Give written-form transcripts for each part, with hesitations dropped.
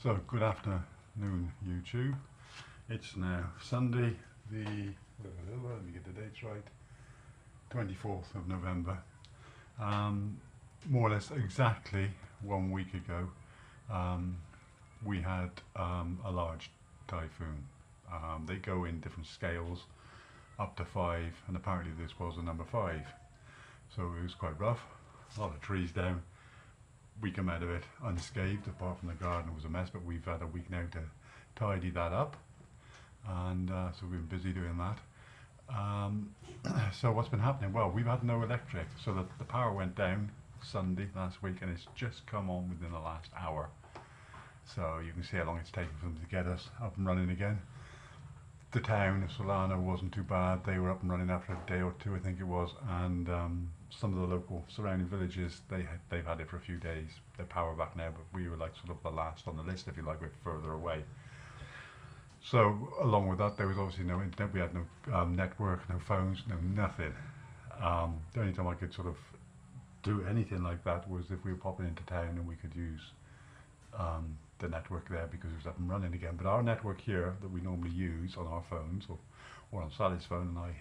So good afternoon YouTube. It's now Sunday the, let me get the dates right, 24th of November. More or less exactly 1 week ago we had a large typhoon. They go in different scales up to 5, and apparently this was a number 5. So it was quite rough, a lot of trees down. We come out of it unscathed, apart from the garden was a mess, but we've had a week now to tidy that up, and so we've been busy doing that. So what's been happening? Well, we've had no electric, so the power went down Sunday last week, and it's just come on within the last hour. So you can see how long it's taken for them to get us up and running again. The town of Solana wasn't too bad. They were up and running after a day or two, I think it was, and some of the local surrounding villages, they've had it for a few days. They're power back now, but we were like sort of the last on the list, if you like. We're further away. So along with that, there was obviously no internet. We had no network, no phones, no nothing. The only time I could sort of do anything like that was if we were popping into town and we could use the network there, because it was up and running again. But our network here that we normally use on our phones, or on Sally's phone, and I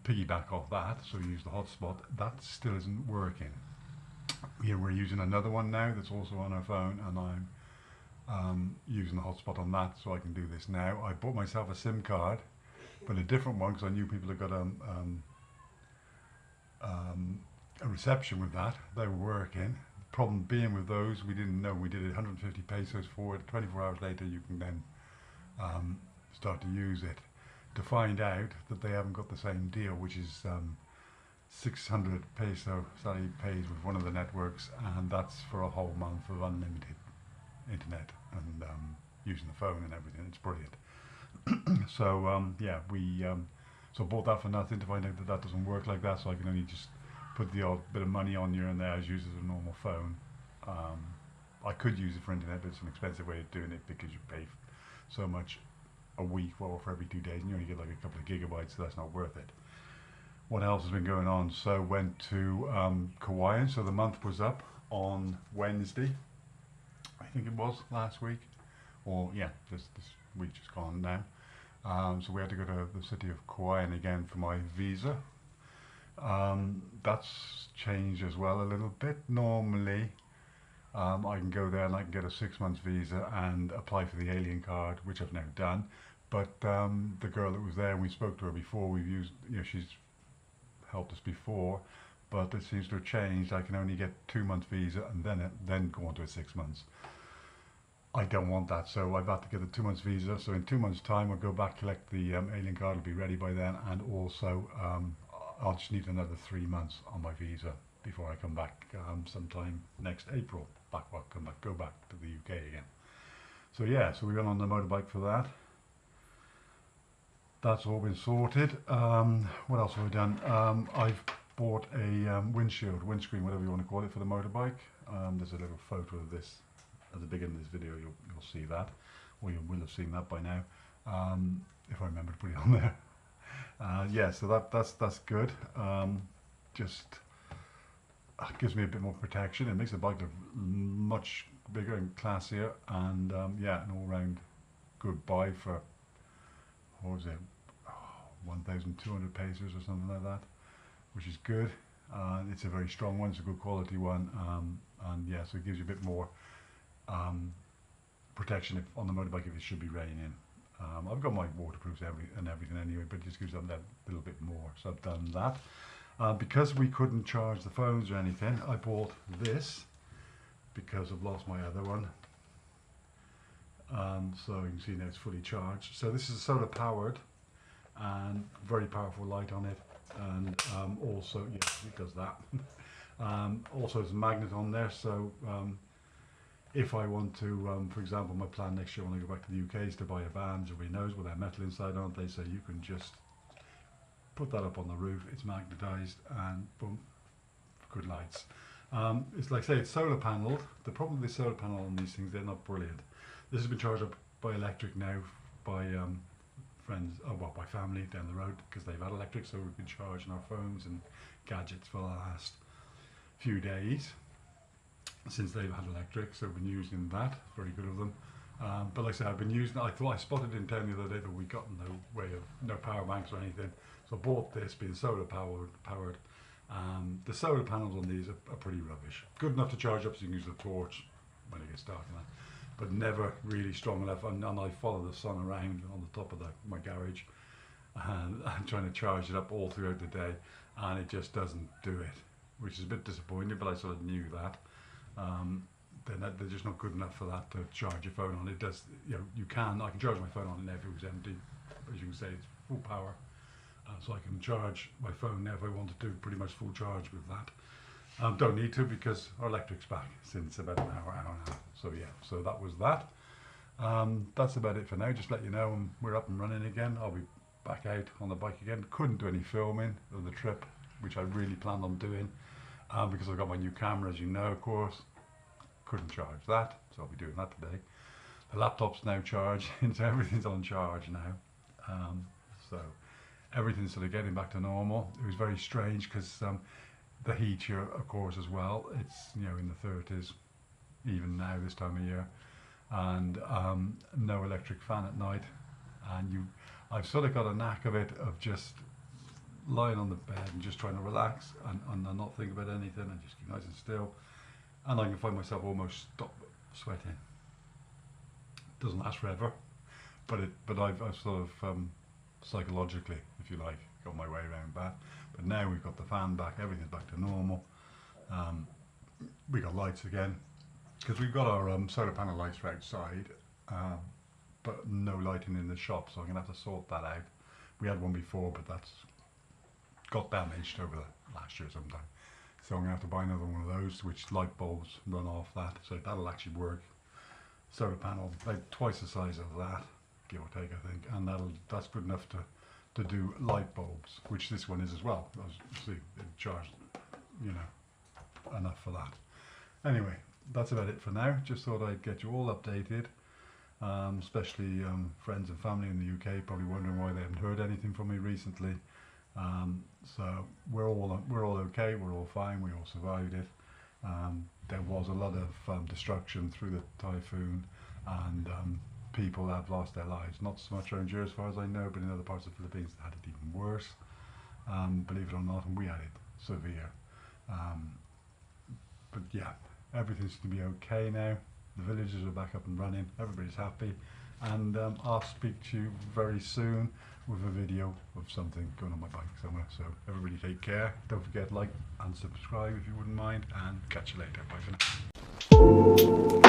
piggyback off that, so we use the hotspot, that still isn't working. We're using another one now that's also on our phone, and I'm using the hotspot on that, so I can do this now. I bought myself a SIM card, but a different one, because I knew people had got a reception with that. They were working. The problem being with those, we didn't know. We did it 150 pesos for it. 24 hours later, you can then start to use it. To find out that they haven't got the same deal, which is 600 peso Sally pays with one of the networks, and that's for a whole month of unlimited internet and using the phone and everything. It's brilliant. So yeah, we so bought that for nothing, to find out that that doesn't work like that. So I can only just put the odd bit of money on here and there as used as a normal phone. I could use it for internet, but it's an expensive way of doing it, because you pay so much a week, well, for every 2 days, and you only get like a couple of gigabytes, so that's not worth it. What else has been going on? So went to Kauai, so the month was up on Wednesday, I think it was, last week, or yeah, this week just gone now. So we had to go to the city of Kauai again for my visa. That's changed as well a little bit. Normally I can go there and I can get a 6-month visa and apply for the alien card, which I've now done. But the girl that was there, we spoke to her before, we've used, she's helped us before, but it seems to have changed. I can only get 2-month visa and then go on to a 6 months. I don't want that, so I've had to get a 2 months visa. So in 2 months time, I'll go back, collect the alien card, will be ready by then, and also I'll just need another 3 months on my visa before I come back sometime next April. Go back to the UK again. So yeah, so we went on the motorbike for that. That's all been sorted. What else have I done? I've bought a windscreen, whatever you want to call it, for the motorbike. There's a little photo of this at the beginning of this video. You'll see that, or you will have seen that by now, if I remember to put it on there. Yeah, so that's good. Just gives me a bit more protection. It makes the bike look much bigger and classier, and yeah, an all-round good buy for, what was it, 1,200 pesos or something like that, which is good. It's a very strong one, it's a good quality one, and yeah, so it gives you a bit more protection on the motorbike if it should be raining. I've got my waterproofs and everything anyway, but it just gives them that little bit more, so I've done that. Because we couldn't charge the phones or anything, I bought this, because I've lost my other one. So you can see now it's fully charged. So this is solar powered and very powerful light on it, and also, yeah, it does that. Also there's a magnet on there, so if I want to, for example, my plan next year when I go back to the UK is to buy a van. Everybody knows with that metal inside, aren't they? So you can just put that up on the roof, it's magnetized, and boom, good lights. It's like I say, it's solar panelled. The problem with the solar panel on these things, they're not brilliant. This has been charged up by electric now, by friends, well, by family down the road, because they've had electric, so we've been charging our phones and gadgets for the last few days. since they've had electric, so I've been using that. Very good of them. But like I said, I've been using. I thought I spotted in town the other day that we got no power banks or anything. So I bought this, being solar powered. The solar panels on these are pretty rubbish. Good enough to charge up so you can use the torch when it gets dark and that, but never really strong enough. And I follow the sun around on the top of my garage, and I'm trying to charge it up all throughout the day, and it just doesn't do it, which is a bit disappointing. But I sort of knew that. They're just not good enough for that to charge your phone on. It does, I can charge my phone on it now if it was empty. As you can say, it's full power. So I can charge my phone now if I want to do pretty much full charge with that. Don't need to because our electric's back since about an hour and a half. So yeah, so that was that. That's about it for now. Just let you know we're up and running again. I'll be back out on the bike again. Couldn't do any filming of the trip, which I really planned on doing, because I've got my new camera, as you know, of course. Couldn't charge that, so I'll be doing that today. The laptop's now charged, so everything's on charge now. So everything's sort of getting back to normal. It was very strange because the heat here, of course, as well. It's in the 30s, even now this time of year, and no electric fan at night. And I've sort of got a knack of it, of just lying on the bed and just trying to relax and not think about anything and just keep nice and still. And I can find myself almost stop sweating. Doesn't last forever, but I've sort of psychologically, if you like, got my way around that. But now we've got the fan back, everything's back to normal. We got lights again because we've got our solar panel lights for outside, but no lighting in the shop, so I'm gonna have to sort that out. We had one before, but that's got damaged over the last year sometime. So I'm going to have to buy another one of those, which light bulbs run off that, so that'll actually work. Solar panel, like twice the size of that, give or take, I think, and that's good enough to do light bulbs, which this one is as well. See, it charged, enough for that. Anyway, that's about it for now. Just thought I'd get you all updated, especially friends and family in the UK, probably wondering why they haven't heard anything from me recently. So we're all okay, we're all fine, we all survived it. There was a lot of destruction through the typhoon, and people have lost their lives. Not so much around here as far as I know, but in other parts of the Philippines they had it even worse, believe it or not, and we had it severe. But yeah, everything's going to be okay now. The villages are back up and running, everybody's happy, and I'll speak to you very soon with a video of something going on my bike somewhere. So everybody take care, don't forget like and subscribe if you wouldn't mind, and catch you later. Bye for now.